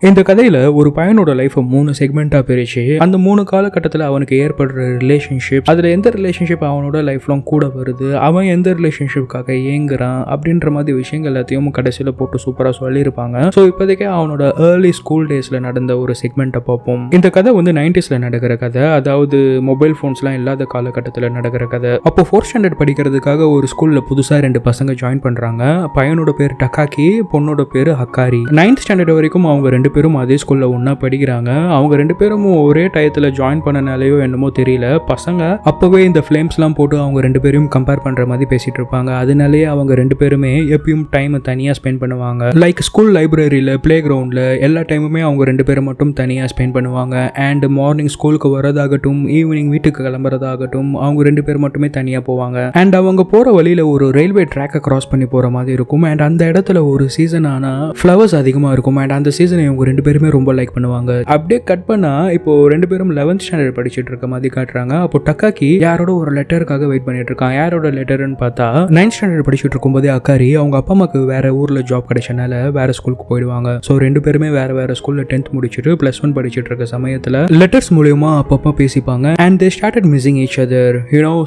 இந்த கதையில ஒரு பையனோட லைஃப் 3 செக்மெண்டா பிரிச்சு அந்த 3 காலகட்டத்தில் அவனுக்கு ஏற்படுற ரிலேஷன்ஷிப், அதுல எந்த ரிலேஷன்ஷிப் அவனோட லைஃப் லாங் கூட வருது, அவன் எந்த ரிலேஷன்ஷிப்காக ஏங்குறான் அப்படின்ற மாதிரி விஷயங்கள் எல்லாத்தையும் கடைசியில போட்டு சூப்பரா சொல்லியிருப்பாங்க. ஸோ இப்போதைக்கே அவனோட ஏர்லி ஸ்கூல் டேஸ்ல நடந்த ஒரு செக்மெண்ட்டை பார்ப்போம். இந்த கதை வந்து 90sல நடக்கிற கதை, அதாவது மொபைல் போன்ஸ்லாம் இல்லாத காலகட்டத்தில் நடக்கிற கதை. அப்போ 4th ஸ்டாண்டர்ட் படிக்கிறதுக்காக ஒரு ஸ்கூல்ல புதுசா 2 பசங்க ஜாயின் பண்றாங்க. பையனோட பேர் டக்காக்கி, பொண்ணோட பேரு ஹக்காரி. 9th ஸ்டாண்டர்ட் வரைக்கும் அவங்க 2 பேரும் அதே ஸ்கூல்ல ஒன்னா படிக்கிறாங்க. அவங்க 2 பேரும் ஒரே டயத்துல ஜாயின் பண்ணனாலேயோ என்னமோ தெரியல, பசங்க அப்பவே இந்த ஃபிளேம்ஸ்லாம் போட்டு அவங்க 2 பேரையும் கம்பேர் பண்ற மாதிரி பேசிட்டு இருப்பாங்க. அதனாலேயே அவங்க 2 பேருமே எப்பயும் டைம் தனியா ஸ்பெண்ட் பண்ணுவாங்க. லைக் ஸ்கூல் லைப்ரரியில, பிளே கிரவுண்ட்ல எல்லா டைமுமே அவங்க 2 பேரும் மட்டும் தனியா ஸ்பெண்ட் பண்ணுவாங்க. அண்ட் மார்னிங் ஸ்கூலுக்கு வரதாகட்டும், ஈவினிங் வீட்டுக்கு கிளம்புறதாகட்டும், அவங்க 2 பேர் மட்டுமே தனியா போவாங்க. அண்ட் அவங்க போற வழியில ஒரு ரயில்வே ட்ராக்கை கிராஸ் பண்ணி போற மாதிரி இருக்கும். அண்ட் அந்த இடத்துல ஒரு சீசன் ஆனா ஃப்ளவர்ஸ் அதிகமா இருக்கும். அண்ட் அந்த சீசனை இவங்க 2 பேருமே ரொம்ப லைக் பண்ணுவாங்க. அப்படியே கட் பண்ணா இப்போ 2 பேரும் 11th ஸ்டாண்டர்ட் படிச்சுட்டு இருக்க மாதிரி காட்டுறாங்க. அப்போ டக்காக்கி யாரோட ஒரு லெட்டருக்காக வெயிட் பண்ணிட்டு இருக்கான். யாரோட லெட்டர்னு பார்த்தா 9th ஸ்டாண்டர்ட் படிச்சுட்டு இருக்கும்போதே அக்காரி அவங்க அப்பா அம்மாக்கு வேற ஊர்ல ஜாப் கிடைச்சனால வேற ஸ்கூலுக்கு போயிடுவாங்க. ஸோ 2 பேருமே வேற ஸ்கூல்ல 10th முடிச்சுட்டு +1 படிச்சுட்டு இருக்க சமயத்துல லெட்டர்ஸ் மூலியமா அப்பப்போ பேசிப்பாங்க. And they started missing each other.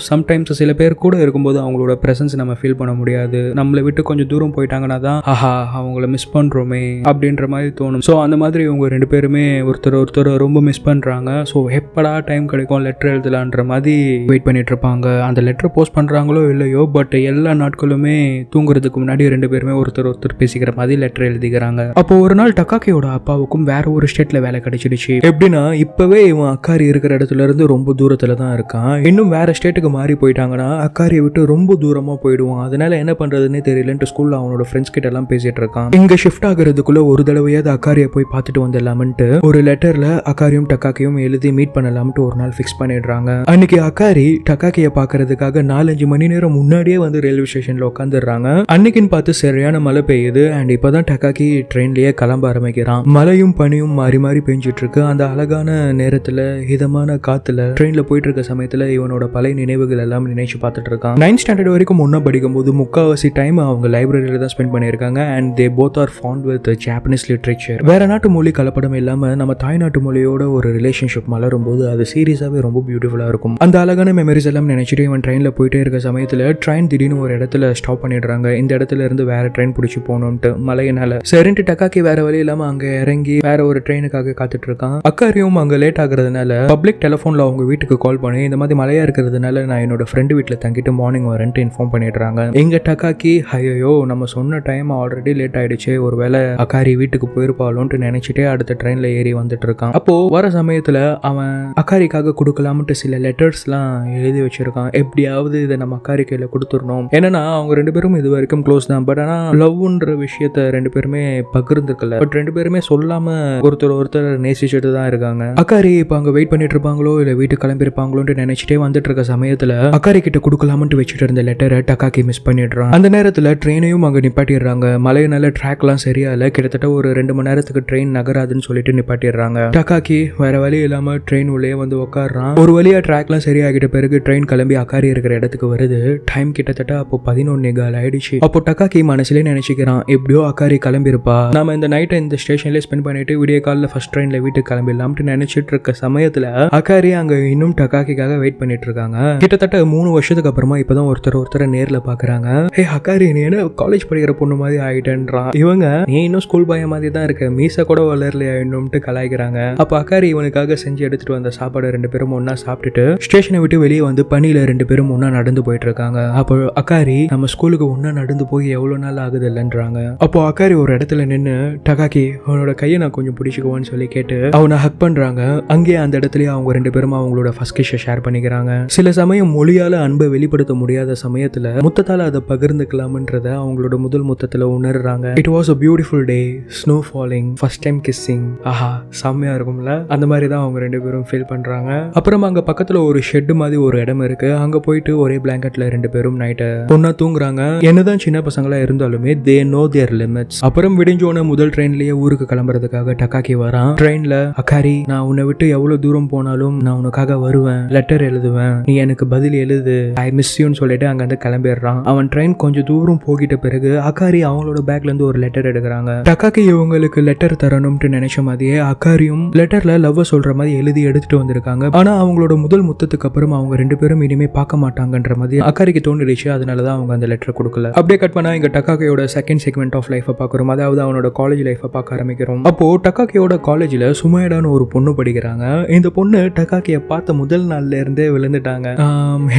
Sometimes சில பேர் கூட இருக்கும்போது அவங்களோட பிரசன்ஸ் நம்ம ஃபீல் பண்ண முடியாது. நம்மளை விட்டு கொஞ்சம் தூரம் போயிட்டாங்கன்னா தான் ஆஹா அவங்கள மிஸ் பண்றோமே அப்படின்ற மாதிரி தோணும். ஸோ அந்த மாதிரி இவங்க 2 பேருமே ஒருத்தர் ரொம்ப மிஸ் பண்றாங்க. ஸோ எப்படா டைம் கிடைக்கும் லெட்டர் எழுதலான்ற மாதிரி வெயிட் பண்ணிட்டு இருப்பாங்க. அந்த லெட்டர் போஸ்ட் பண்றாங்களோ இல்லையோ, பட் எல்லா நாட்களுமே தூங்குறதுக்கு முன்னாடி 2 பேருமே ஒருத்தர் பேசிக்கிற மாதிரி லெட்டர் எழுதிக்கிறாங்க. அப்போ ஒரு நாள் டக்காக்கியோட அப்பாவுக்கும் வேற ஒரு ஸ்டேட்ல வேலை கிடைச்சிடுச்சு. எப்படின்னா இப்பவே இவன் அக்காரி இருக்கிற இடத்துல இருந்து ரொம்ப தூரத்துல தான் இருக்கான். இன்னும் வேற ஸ்டேட்டுக்கு மாறி போயிட்டாங்கன்னா அக்காரியை விட்டு ரொம்ப தூரமா போயிடுவான். அதனால என்ன பண்றதுன்னு தெரியலன்ட்டு ஸ்கூல்ல அவனோட ஃப்ரெண்ட்ஸ் கிட்ட எல்லாம் பேசிட்டு இருக்கான். இங்க ஷிஃப்ட் ஆகுறதுக்குள்ள ஒரு தடவையாவது அக்காரியை போய் பார்த்துட்டு வந்துடலாம்ட்டு ஒரு லெட்டர்ல அக்காரியும் டக்காக்கியும் எழுதி மீட் பண்ணலாம்ட்டு ஒரு நாள் ஃபிக்ஸ் பண்ணிடுறாங்க. அன்னைக்கு அக்காரி டக்காக்கியை பாக்குறதுக்காக 4-5 மணி நேரம் முன்னாடியே வந்து ரயில்வே ஸ்டேஷன்ல உட்காந்துடுறாங்க. அன்னைக்குன்னு பார்த்து சரியான மழை பெய்யுது. அண்ட் இப்பதான் டக்காக்கி ட்ரெயின்லயே கிளம்ப ஆரம்பிக்கிறான். மழையும் பனியும் மாறி மாறி பெஞ்சிட்டு இருக்கு. அந்த அழகான நேரத்துல இதமான காத்துல ட்ரெயின்ல போயிட்டு இருக்க சமயத்துல இவனோட பழைய நினைவுகள் எல்லாம் நினைச்சு பார்த்துட்டு இருக்கான். 9th ஸ்டாண்டர்ட் வரைக்கும் ஒன்னா படிக்கும் போது முக்காவாசி டைம் அவங்க லைப்ரரியில தான் ஸ்பெண்ட் பண்ணியிருக்காங்க. And they both are fond with Japanese literature. வேற நாட்டு மொழி கலப்படம் இல்லாம நம்ம தாய்நாட்டு மொழியோட ஒரு ரிலேஷன்ஷிப் மலரும் போது அது சீரியஸாவே ரொம்ப பியூட்டிஃபுல்லா இருக்கும். அந்த அழகான மெமரிஸ் எல்லாம் நினைச்சிட்டு இவன் ட்ரெயின்ல போயிட்டே இருக்க சமயத்துல ட்ரெயின் திடீர்னு ஒரு இடத்துல ஸ்டாப் பண்ணிடுறாங்க. இந்த இடத்துல இருந்து வேற ட்ரெயின் பிடிச்சி போகணும்ட்டு மழையினால. சரின்ட்டு டக்காக்கி வேற வழி இல்லாம அங்க இறங்கி வேற ஒரு ட்ரெயினுக்காக காத்துட்டு இருக்கான். அக்காரியும் அங்க லேட் ஆகுறதுனால பப்ளிக் டெலிஃபோன்ல அவங்க வீட்டுக்கு கால் பண்ணி இந்த மாதிரி மழையா இருக்கிறதுனால நான் என்னோட ஃப்ரெண்டு வீட்டுல தங்கிட்டு மார்னிங் வரேன்ட்டு இன்ஃபார்ம் பண்ணிடுறாங்க. எங்க டக்காக்கி ஐயோ நம்ம சொன்ன டைம் ஆல்ரெடி லேட் ஆயிடுச்சு, ஒருவேளை அக்காரி வீட்டுக்கு போயிருப்பாளோன்ட்டு நினைச்சிட்டே அடுத்த ட்ரெயின்ல ஏறி வந்துட்டு இருக்கான். அப்போ வர சமயத்துல அவன் அக்காரிக்காக கொடுக்கலாம்ட்டு சில லெட்டர்ஸ்லாம் எழுதி வச்சிருக்கான். எப்படியாவது இதை நம்ம அக்காரி கையில கொடுத்துடணும். என்னன்னா அவங்க 2 பேரும் இது வரைக்கும் க்ளோஸ் தான். பட் ஆனா லவ்ன்ற விஷயத்த 2 பேருமே பகிர்ந்துக்கல. பட் 2 பேருமே சொல்லாம ஒருத்தர் நேசிச்சுட்டு தான் இருக்காங்க. அக்காரி இப்ப அங்க வெயிட் பண்ணிட்டு இருப்பாங்களோ இல்ல வீட்டுக்கு கிளம்பிருப்பாங்களோன்னு நினைச்சிட்டே வந்துட்டு இருக்க சமயத்துல அக்காரி கிட்ட கொடுக்கலாம்ட்டு வச்சுட்டு இருந்த லெட்டரை டக்காக்கி மிஸ் பண்ணிடுறான். அந்த நேரத்துல ட்ரெயினையும் அங்க நிப்பாட்டிடுறாங்க. மழையினால ட்ராக்லாம் சரியா இல்ல, கிட்டத்தட்ட ஒரு 2 மணி நேரத்துக்கு ட்ரெயின் நகராதுன்னு சொல்லிட்டு நிப்பாட்டிடுறாங்க. டக்காக்கி வேற வழி இல்லாம ட்ரெயின் உள்ளே வந்து உட்காடுறான். ஒரு வழியா ட்ராக்லாம் சரியாகிட்ட பிறகு ட்ரெயின் கிளம்பி அக்காரி இருக்கிற இடத்துக்கு வருது. டைம் கிட்டத்தட்ட அப்போ 11:15 ஆயிடுச்சு. அப்போ டக்காக்கி மனசுலேயே நினைச்சுக்கிறான், எப்படியோ அக்காரி கிளம்பிருப்பா, நாம இந்த நைட்டை இந்த ஸ்டேஷன்லேயே ஸ்பெண்ட் பண்ணிட்டு விடிய காலில் ஃபர்ஸ்ட் ட்ரெயின்ல வீட்டுக்கு கிளம்பிடலாம்னு நினைச்சிட்டு இருக்க சமயத்துல அக்காரி அங்க இன்னும் டக்காக்கிக்காக வெயிட் பண்ணிட்டு இருக்காங்க. கிட்டத்தட்ட 3 வருஷத்துக்கு அப்புறமா இப்பதான் ஒருத்தரை நேர்ல பாக்குறாங்க. ஹே அக்காரி நீ என்ன காலேஜ் படிக்கிற பொண்ணு மாதிரி ஆயிட்டேன்றான். இவங்க நீ இன்னும் ஸ்கூல் பாய மாதிரி தான் இருக்க, மீச கூட வளரலையா இன்னும்ட்டு கலாய்க்கிறாங்க. அப்ப அக்காரி இவனுக்காக செஞ்சு எடுத்துட்டு வந்த சாப்பாடு 2 பேரும் ஒன்னா சாப்பிட்டுட்டு ஸ்டேஷனை விட்டு வெளியே வந்து பனியில 2 பேரும் ஒன்னா நடந்து போயிட்டு இருக்காங்க. அப்போ அக்காரி நம்ம ஸ்கூலுக்கு ஒன்னா நடந்து போய் எவ்வளவு நாள் ஆகுது இல்லைன்றாங்க. அப்போ அக்காரி ஒரு இடத்துல நின்று டக்காக்கி அவனோட கையை நான் கொஞ்சம் பிடிச்சிக்குவோன்னு சொல்லி கேட்டு அவனை ஹக் பண்றாங்க. அங்கேயே அந்த இடத்துலயே அவங்க 2 பேரும் அவங்களோட ஃபர்ஸ்ட் கிஷை ஷேர் பண்ணிக்கிறாங்க. சில சமயம் மொழியால அன்பை வெளிப்படுத்த முடியாத சமயத்துல முத்தத்தால அதை பகிர்ந்துக்கலாம்ன்றத அவங்களோட முதல் முத்தத்துல உணர்றாங்க. It was a beautiful day, snow falling, first time kissing. ஆஹா செம்மையா இருக்கும்ல. அந்த மாதிரி தான் அவங்க 2 பேரும் ஃபீல் பண்றாங்க. அப்புறம் அங்க பக்கத்துல ஒரு ஷெட் மாதிரி ஒரு இடம் இருக்கு. அங்க போயிட்டு ஒரே பிளாங்கெட்ல 2 பேரும் நைட்டை ஒன்னா தூங்குறாங்க. என்னதான் சின்ன பசங்களா இருந்தாலுமே they know their limits. அப்புறம் விடிஞ்சோன முதல் ட்ரெயின்லயே ஊருக்கு கிளம்புறதுக்காக டக்காக்கி வரான். ட்ரெயின்ல அக்காரி நான் உன்னை விட்டு எவ்வளவு தூரம் போனாலும் நான் உனக்காக வருவேன், லெட்டர் எழுதுவேன், நீ எனக்கு பதில் எழுது, ஐ மிஸ் யூன்னு சொல்லிட்டு அங்க இருந்து கிளம்பிடுறான். அவன் ட்ரெயின் கொஞ்சம் தூரம் போகிட்ட பிறகு அக்காரி அவங்களோட பேக்ல இருந்து ஒரு லெட்டர் எடுக்கிறாங்க. டக்காக்கி இவங்களுக்கு லெட்டர் லெட்டர் தரணும்னு நினைச்ச மாதிரியே அக்காரியும் லெட்டர்ல லவ் சொல்ற மாதிரி எழுதி எடுத்துட்டு வந்திருக்காங்க. ஆனா அவங்களோட முதல் முத்தத்துக்கு அப்புறம் அவங்க 2 பேரும் இனிமே பார்க்க மாட்டாங்கன்ற மாதிரி அக்காரிக்கு தோணிடுச்சு. அதனாலதான் அவங்க அந்த லெட்டர் கொடுக்கல. அப்படியே கட் பண்ணா இங்க டக்காக்கியோட செகண்ட் செக்மெண்ட் ஆஃப் லைஃபை பார்க்குறோம். அதாவது அவனோட காலேஜ் லைஃபை பார்க்க ஆரம்பிக்கிறோம். அப்போ டக்காக்கியோட காலேஜ்ல சுமைடான்னு ஒரு பொண்ணு படிக்கிறாங்க. இந்த பொண்ணு டக்காக்கியை பார்த்த முதல் நாள்ல இருந்தே விழுந்துட்டாங்க.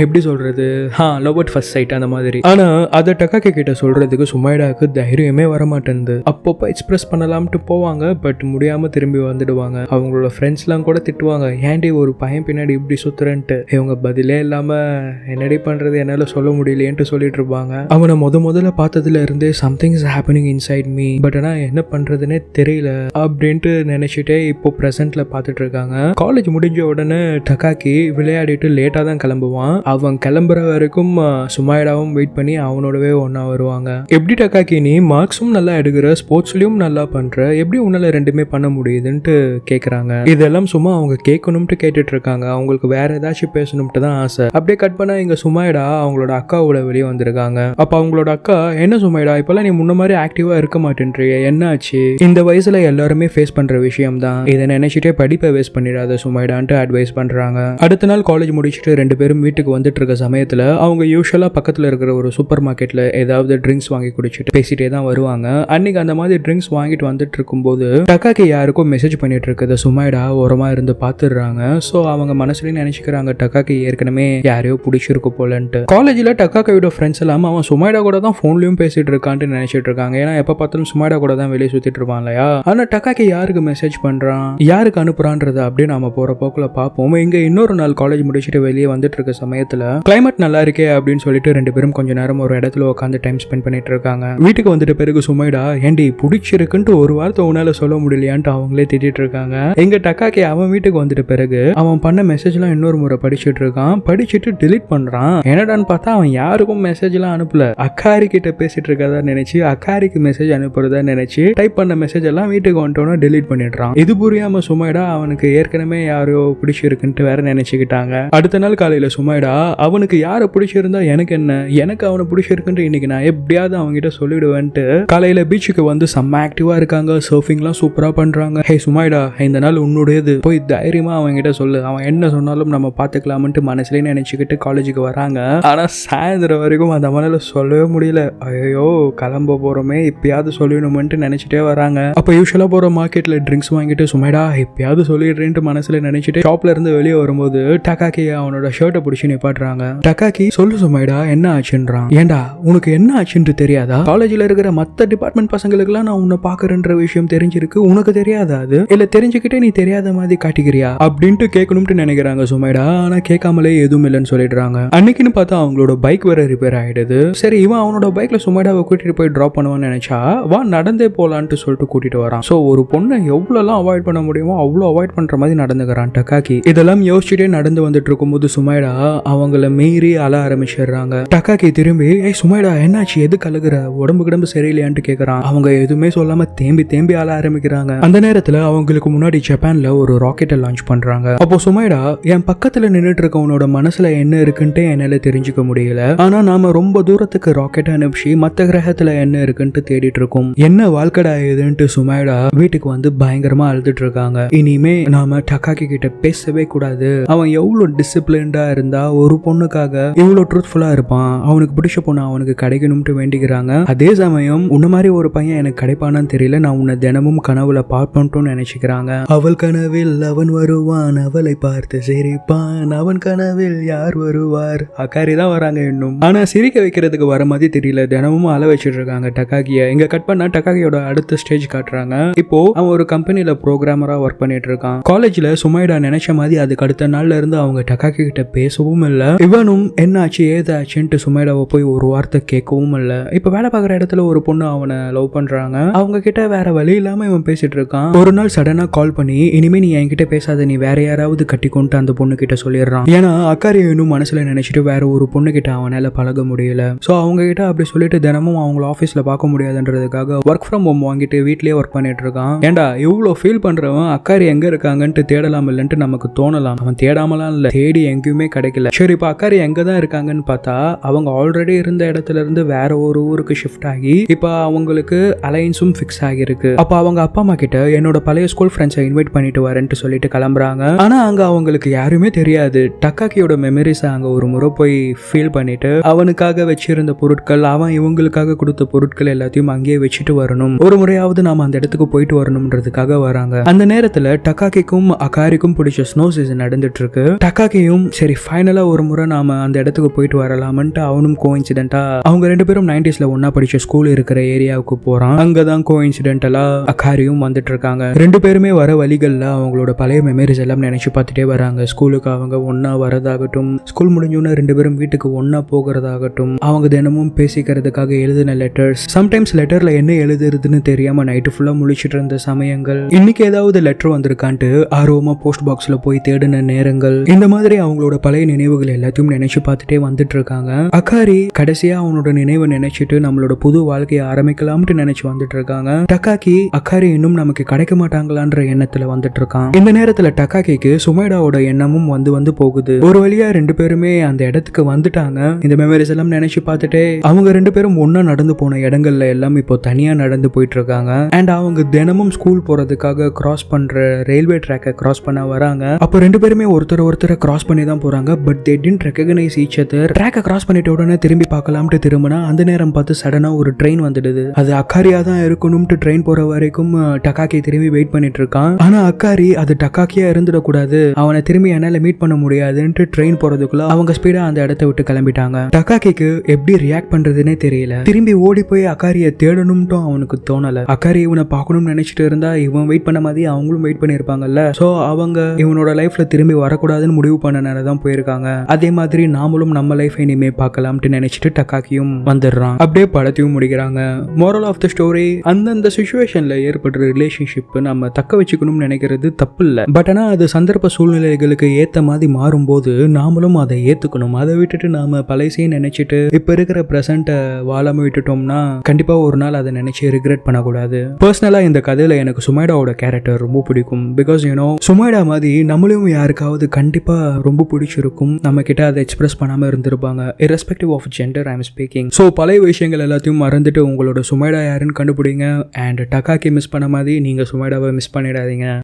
எப்படி சொல்றது, லவ் அட் ஃபர்ஸ்ட் சைட் அந்த மாதிரி. ஆனா அதை டக்காக்கி கிட்ட சொல்றதுக்கு சுமைடாக்கு தைரியமே வர மாட்டேங்குது. அப்பப்போ எக்ஸ்பிரஸ் பண்ணலாம்ட்டு போவாங்க, பட் முடியாம திரும்பி வந்துடுவாங்க. அவங்களோட ஃப்ரெண்ட்ஸ் எல்லாம் கூட திட்டுவாங்க, ஏன்டி ஒரு பையன் பின்னாடி இப்படி சுத்துறன்ட்டு. இவங்க பதிலே இல்லாம என்னடி பண்றது, என்னால சொல்ல முடியலையேன்ட்டு சொல்லிட்டு இருப்பாங்க. அவனை முதல்ல பார்த்ததுல இருந்தே something is happening inside me, but ஆனா என்ன பண்றதுன்னே தெரியல அப்படின்ட்டு நினைச்சிட்டே இப்போ பிரசன்ட்ல பார்த்துட்டு இருக்காங்க. காலேஜ் முடிஞ்ச உடனே டக்காக்கி விளையாடிட்டு லேட்டா தான் கிளம்புவான். அவன் கிளம்புற வரைக்கும் சுமைடாவும் வெயிட் பண்ணி அவனோடவே ஒன்னா வருவாங்க. எப்படி டக்காக்கி நீ மார்க்ஸும் நல்லா எடுக்கிற, ஸ்போர்ட்ஸ்லயும் நல்லா பண்ற, எப்படி உன்னால ரெண்டுமே பண்ண முடியுதுன்ட்டு கேக்குறாங்க. இதெல்லாம் சும்மா அவங்க கேட்கணும்ட்டு கேட்டுட்டு இருக்காங்க. அவங்களுக்கு வேற ஏதாச்சும் பேசணும்ட்டு தான் ஆசை. அப்படியே கட் பண்ணா இங்க சுமைடா அவங்களோட அக்காவோட வெளியே வந்திருக்காங்க. அப்ப அவங்களோட அக்கா, என்ன சுமைடா இப்பெல்லாம் நீ முன்ன மாதிரி ஆக்டிவா இருக்க மாட்டேன்றிய, என்ன ஆச்சு? இந்த வயசுல எல்லாருமே ஃபேஸ் பண்ற விஷயம் தான், இதை நினைச்சிட்டே படிப்பை வேஸ்ட் பண்ணிடாத சுமைடான்ட்டு அட்வைஸ் பண்றாங்க. அடுத்த நாள் காலேஜ் முடிச்சுட்டு 2 பேரும் வீட்டுக்கு வந்துட்டு இருக்க சமயத்துல அவங்க யூஸ்வலா பக்கத்துல இருக்கிற ஒரு சூப்பர் மார்க்கெட்ல ஏதாவது ட்ரிங்க்ஸ் வாங்கி குடிச்சிட்டு பேசிட்டே தான் வருவாங்க. அன்னைக்கு அந்த மாதிரி ட்ரிங்க்ஸ் வாங்கிட்டு வந்துட்டு இருக்கும்போது டக்காக்கி யாருக்கும் மெசேஜ் பண்ணிட்டு இருக்குது சுமைடா ஓரமா இருந்து பாத்துடுறாங்க. சோ அவங்க மனசுலயும் நினைச்சுக்கிறாங்க டக்காக்கி ஏற்கனவே யாரையோ பிடிச்சிருக்கு போலன்ட்டு. காலேஜ்ல டக்காக்கியோட ஃப்ரெண்ட்ஸ் எல்லாம் அவன் சுமைடா கூட தான் போன்லயும் பேசிட்டு இருக்கான்ட்டு நினைச்சிட்டு இருக்காங்க. ஏன்னா எப்ப பார்த்தாலும் சுமைடா கூட தான் வெளியே சுத்திட்டு இருப்பான் இல்லையா. ஆனா டக்காக்கி யாருக்கு மெசேஜ் பண்றான், யாருக்கு அனுப்புறான்றது அப்படியே நாம போற போக்குல பார்ப்போம். இங்க இன்னொரு நாள் காலேஜ் முடிச்சுட்டு வெளியே வந்துட்டு இருக்க சமயத்துல கிளைமேட் நல்லா இருக்கே அப்படின்னு சொல்லிட்டு 2 பேரும் கொஞ்ச நேரம் ஒரு இடத்துல உட்காந்து டைம் ஸ்பெண்ட் பண்ணிட்டு இருக்காங்க. வீட்டுக்கு வந்துட்ட பிறகு சுமைடா, ஏண்டி பிடிச்சிருக்குன்ட்டு ஒரு வார்த்தை உன்னால சொல்ல முடியலையான்ட்டு அவங்களே திட்டிட்டு இருக்காங்க. எங்க டக்காக்கி அவன் வீட்டுக்கு வந்துட்ட பிறகு அவன் பண்ண மெசேஜ் எல்லாம் இன்னொரு முறை படிச்சுட்டு இருக்கான். படிச்சுட்டு டிலீட் பண்றான். என்னடான்னு பார்த்தா அவன் யாருக்கும் மெசேஜ் எல்லாம் அனுப்பல, அக்காரி கிட்ட பேசிட்டு இருக்கதா நினைச்சு அக்காரிக்கு மெசேஜ் அனுப்புறதா நினைச்சு டைப் பண்ண மெசேஜ் எல்லாம் வீட்டுக்கு வந்துட்டோன்னு டிலீட் பண்ணிடுறான். இது புரியாம சுமைடா அவனுக்கு ஏற்கனவே யாரோ பிடிச்சிருக்குன்ட்டு வேற நினைச்சுக்கிட்டாங்க. அடுத்த நாள் காலையில சுமைடா, அவனுக்கு யாரை பிடிச்சிருந்தா எனக்கு என்ன, எனக்கு அவனை பிடிச்சிருக்குன்ட்டு இன்னைக்கு நான் எப்படியாவது அவங்ககிட்ட சொல்லிடுவேன்ட்டு காலையில பீச்சுக்கு வந்து செம்ம ஆக்டிவா இருக்காங்க. சர்ஃபிங்லாம் சூப்பரா பண்றாங்க. ஹே சுமைடா, இந்த நாள் உன்னுடையது, போய் தைரியமா அவன்கிட்ட சொல்லு, அவன் என்ன சொன்னாலும் நம்ம பாத்துக்கலாம்ட்டு மனசுலயே நினைச்சுக்கிட்டு காலேஜுக்கு வராங்க. ஆனா சாயந்தரம் வரைக்கும் அந்த மனல சொல்லவே முடியல. ஐயோ கிளம்ப போறோமே, இப்பயாவது சொல்லணும்ட்டு நினைச்சிட்டே வராங்க. அப்ப யூஸ்வலா போற மார்க்கெட்ல ட்ரிங்க்ஸ் வாங்கிட்டு சுமைடா எப்பயாவது சொல்லிடுறேன்ட்டு மனசுல நினைச்சிட்டு ஷாப்ல இருந்து வெளியே வரும்போது டக்காக்கி அவனோட ஷர்ட்டை பிடிச்சி நிப்பாட்டுறாங்க. டக்காக்கி, சொல்லு சுமைடா என்ன ஆச்சுன்றான். ஏண்டா உனக்கு என்ன ஆச்சுன்னு தெரியாதா? காலேஜ்ல இருக்கிற மத்த டிபார்ட்மெண்ட் பசங்களுக்கு எல்லாம் நான் உன்னை பாக்குறேன்ற விஷயம் தெரிஞ்சிருக்கு, உனக்கு தெரியாதா? அது இல்ல தெரிஞ்சுக்கிட்டே நீ தெரியாத மாதிரி காட்டிக்கிறியா அப்படின்ட்டு கேட்கணும்னு நினைக்கிறாங்க சுமைடா. ஆனா கேட்காமலே எதுவும் இல்லைன்னு சொல்லிடுறாங்க. அன்னைக்குன்னு பார்த்தா அவங்களோட பைக் வேற ரிப்பேர் ஆயிடுது. சரி இவன் அவனோட பைக்ல சுமைடாவை கூட்டிட்டு போய் டிராப் பண்ணுவான்னு நினைச்சா வா நடந்தே போலான்ட்டு சொல்லிட்டு கூட்டிட்டு வரான். சோ ஒரு பொண்ணை எவ்வளவு அவாய்ட் பண்ண முடியுமோ அவ்வளவு அவாய்ட் பண்ற மாதிரி நடந்துக்கிறான் டக்காக்கி. இதெல்லாம் யோசிச்சுட்டே நடந்து வந்துட்டு இருக்கும்போது சுமைடா அவங்கள மீறி அழ ஆரம்பிச்சிடுறாங்க. டக்காக்கி திரும்பி, ஏய் சுமைடா என்னாச்சு, எது கழுகுற, உடம்பு கிடம்பு சரியில்லையான்ட்டு கேட்கறான். அவங்க எதுவுமே சொல்லாம தேம்பி அழ ஆரம்பிக்கிறாங்க. அந்த நேரத்துல அவங்களுக்கு முன்னாடி ஜப்பான்ல ஒரு ராக்கெட்டை லான்ச் பண்றாங்க. அப்போ சுமைடா, என் பக்கத்துல நின்றுட்டு இருக்கவனோட மனசுல என்ன இருக்குன்ட்டு என்னால தெரிஞ்சுக்க முடியல. ஆனா நாம ரொம்ப தூரத்துக்கு ராக்கெட் அனுப்பிச்சு மத்த கிரகத்துல என்ன இருக்குன்ட்டு தேடிட்டு இருக்கோம். என்ன வாழ்க்கடா இதுன்ட்டு சுமைடா வீட்டுக்கு வந்து பயங்கரமா அழுதுட்டு இருக்காங்க. இனிமே நாம டக்காக்கி கிட்ட பேசவே கூடாது. அவன் எவ்வளவு டிசிப்ளின்டா இருந்தா ஒரு பொண்ணுக்காக இவ்வளவு ட்ரூத்ஃபுல்லா இருப்பான், அவனுக்கு பிடிச்ச பொண்ணு அவனுக்கு கிடைக்கணும்ட்டு வேண்டிக்கிறாங்க. அதே சமயம் உன்ன மாதிரி ஒரு பையன் எனக்கு கிடைப்பானான்னு தெரியல, நான் உன்னை தினமும் கனவுல பார்ப்போம்ட்டு நினைச்சுக்கிறாங்க. அவள் கனவில் அவன் வருவான், அவளை பார்த்து சிரிப்பான், அவன் கனவில் யார் வருவார். அக்காரி தான் வராங்க இன்னும். ஆனா சிரிக்க வைக்கிறதுக்கு வர மாதிரி தெரியல, தினமும் அழ வச்சிட்டு இருக்காங்க டக்காக்கிய. இங்க கட் பண்ணா டக்காக்கியோட அடுத்த ஸ்டேஜ் காட்டுறாங்க. இப்போ அவன் ஒரு கம்பெனில ப்ரோக்ராமரா ஒர்க் பண்ணிட்டு இருக்கான். காலேஜ்ல சுமைடா நினைச்ச மாதிரி அதுக்கு அடுத்த நாள்ல இருந்து அவங்க டக்காக்கி கிட்ட பேசவும் இல்ல. இவனும் என்ன ஆச்சு ஏதாச்சுன்ட்டு சுமைடாவை போய் ஒரு வார்த்தை கேட்கவும் இல்ல. இப்ப வேலை பார்க்குற இடத்துல ஒரு பொண்ணு அவனை லவ் பண்றாங்க. அவங்க கிட்ட வேற வழி இல்லாம இவன் பேசிட்டு இருக்கான். ஒரு நாள் சடனா கால் பண்ணி, இனிமே நீ என்கிட்ட பேசாத, நீ வேற யாராவது கட்டிக்கொண்டு அந்த பொண்ணு கிட்ட சொல்லிடுறான். ஏன்னா அக்காரி இன்னும் மனசுல நினைச்சிட்டு வேற ஒரு பொண்ணு கிட்ட அவனால பழக முடியல. சோ அவங்க கிட்ட அப்படி சொல்லிட்டு தினமும் அவங்கள ஆபீஸ்ல பார்க்க முடியாதுன்றதுக்காக ஒர்க் ஃப்ரம் ஹோம் வாங்கிட்டு வீட்லயே ஒர்க் பண்ணிட்டு இருக்கான். ஏண்டா இவ்வளவு ஃபீல் பண்றவன் அக்காரி எங்க இருக்காங்கன்ட்டு தேடலாம் இல்லன்ட்டு நமக்கு தோணலாம். அவன் தேடாமலாம் இல்ல, தேடி எங்கேயுமே கிடைக்கல. சரி இப்ப அக்காரி எங்க தான் இருக்காங்கன்னு பார்த்தா அவங்க ஆல்ரெடி இருந்த இடத்துல இருந்து வேற ஒரு ஊருக்கு ஷிஃப்ட் ஆகி இப்ப அவங்களுக்கு அலைன்ஸும் ஃபிக்ஸ் ஆகிருக்கு. இருக்கு. அப்ப அவங்க அப்பா அம்மா கிட்ட என்னோட பழைய ஸ்கூல் ஃப்ரெண்ட்ஸை இன்வைட் பண்ணிட்டு வரேன்ட்டு சொல்லிட்டு கிளம்புறாங்க. ஆனா அங்க அவங்களுக்கு யாருமே தெரியாது. டக்காக்கியோட மெமரிஸ் அங்க ஒரு முறை போய் ஃபீல் பண்ணிட்டு அவனுக்காக வச்சிருந்த பொருட்கள், அவன் இவங்களுக்காக கொடுத்த பொருட்கள் எல்லாத்தையும் அங்கேயே வச்சுட்டு வரணும், ஒரு முறையாவது நாம அந்த இடத்துக்கு போயிட்டு வரணும்ன்றதுக்காக வராங்க. அந்த நேரத்துல டக்காக்கிக்கும் அகாரிக்கும் பிடிச்ச ஸ்னோ சீசன் நடந்துட்டு இருக்கு. டக்காக்கியும் சரி ஃபைனலா ஒரு முறை நாம அந்த இடத்துக்கு போயிட்டு வரலாம்ட்டு அவனும் கோஇன்சிடென்ட்டா அவங்க 2 பேரும் 90s ஒன்னா படிச்ச ஸ்கூல் இருக்கிற ஏரியாவுக்கு போறான். அங்கதான் கோஇன்சிடென்டலா அகாரியும் வந்துட்டு இருக்காங்க. 2 பேருமே வர வழிகள்ல அவங்களோட பழைய மெமரிஸ் எல்லாம் நினைச்சு பார்த்துட்டே வராங்க. ஸ்கூலுக்கு அவங்க ஒன்னா வரதாகட்டும், ஸ்கூல் முடிஞ்சோன்னா 2 பேரும் வீட்டுக்கு ஒன்னா போகிறதாகட்டும், அவங்க தினமும் பேசிக்கிறதுக்காக எழுதின லெட்டர்ஸ், சம்டைம்ஸ் லெட்டர்ல என்ன எழுதுறதுன்னு தெரியாம நைட்டு ஃபுல்லா முழிச்சிட்டு இருந்த சமயங்கள், இன்னைக்கு ஏதாவது லெட்டர் வந்திருக்கான்ட்டு ஆர்வமா போஸ்ட் பாக்ஸ்ல போய் தேடின நேரங்கள், இந்த மாதிரி அவங்களோட பழைய நினைவுகள் எல்லாத்தையும் நினைச்சு பார்த்துட்டே வந்துட்டு இருக்காங்க. அகாரி கடைசியா அவனோட நினைவை நினைச்சிட்டு நம்மளோட புது வாழ்க்கையை ஆரம்பிக்கலாம்னு நினைச்சு வந்துட்டு இருக்காங்க. டக்காக்கி அகாரி இன்னும் நமக்கு கிடைக்க மாட்டாங்களான்ற எண்ணத்துல வந்துட்டு இருக்கான். இந்த நேரத்துல டக்காக்கிக்கு சுமைடாவோட எண்ணமும் வந்து போகுது. ஒரு வழியா 2 பேருமே அந்த இடத்துக்கு வந்துட்டாங்க. இந்த மெமரிஸ் எல்லாம் நினைச்சு பார்த்துட்டே அவங்க 2 பேரும் ஒன்னா நடந்து போன இடங்கள்ல எல்லாம் இப்போ தனியா நடந்து போயிட்டு இருக்காங்க. அண்ட் அவங்க தினமும் ஸ்கூல் போறதுக்காக கிராஸ் பண்ற ரயில்வே ட்ராக்கை கிராஸ் பண்ண வராங்க. அப்போ 2 பேருமே ஒருத்தரை கிராஸ் பண்ணி தான் போறாங்க. But they didn't recognize each other. ட்ராக்கை கிராஸ் பண்ணிட்ட உடனே திரும்பி பார்க்கலாம்ட்டு திரும்பினா அந்த நேரம் பார்த்து சடனா ஒரு ட்ரெயின் வந்துடுது. அது அக்காரியா தான் இருக்கணும்ட்டு ட்ரெயின் போற வரைக்கும் டக்காக்கி திரும்பி வெயிட் பண்ணிட்டு இருக்கான். ஆனா அக்காரி அது டக்காக்கியா இருந்துடக்கூடாது, அவனை திரும்பி என்னால மீட் பண்ண முடியாதுன்ட்டு ட்ரெயின் போறதுக்குள்ள அவங்க ஸ்பீடா அந்த இடத்தை விட்டு கிளம்பிட்டாங்க. டக்காக்கிக்கு எப்படி ரியாக்ட் பண்றதுன்னே தெரியல. திரும்பி ஓடி போய் அக்காரியை தேடணும்ட்டும் அவனுக்கு தோணல. அக்காரி இவனை பார்க்கணும்னு நினைச்சிட்டு இருந்தா இவன் வெயிட் பண்ண மாதிரி அவங்களும் வெயிட் பண்ணிருப்பாங்கல்ல. சோ அவங்க இவனோட லைஃப்ல திரும்பி வரக்கூடாதுன்னு முடிவு பண்ணனாலதான் போயிருக்காங்க. அதே மாதிரி நாமளும் நம்ம லைஃப் இனிமே பார்க்கலாம்னு நினைச்சிட்டு டக்காக்கியும் வந்துடுறான். அப்படியே படத்தையும் முடிக்கிறாங்க. மோரல் ஆஃப் த ஸ்டோரி, அந்தந்த சிச்சுவேஷன்ல ஏற்படுற ரிலேஷன்ஷிப் நம்ம தக்க வச்சுக்கணும்னு நினைக்கிறது தப்பு இல்லை. பட் ஆனா அது சந்தர்ப்ப சூழ்நிலைகளுக்கு ஏத்த மாதிரி மாறும்போது நாமளும் அதை ஏத்துக்கணும். அதை விட்டுட்டு நாம பழையசையும் நினைச்சிட்டு இப்ப இருக்கிற பிரசன்ட வாழாம விட்டுட்டோம்னா கண்டிப்பா ஒரு நாள் அதை நினைச்சு ரிக்ரெட் பண்ணக்கூடாது. பர்சனலா இந்த கதையில எனக்கு சுமைடாவோட கேரக்டர் ரொம்ப பிடிக்கும். பிகாஸ் சுமைடா மாதிரி நம்மளும் யாருக்காவது கண்டிப்பா ரொம்ப பிடிச்சிருக்கும். நம்ம கிட்ட அதை எக்ஸ்பிரஸ் பண்ணாம இருந்திருப்பாங்க. irrespective of gender I am speaking. So பழைய விஷயங்கள் எல்லாத்தையும் மறந்துட்டு உங்களோட சுமைடா யாருன்னு கண்டுபிடிங்க. அண்ட் டக்காக்கி மிஸ் பண்ண மாதிரி நீங்க சுமைடாவை மிஸ் பண்ணிடாதீங்க.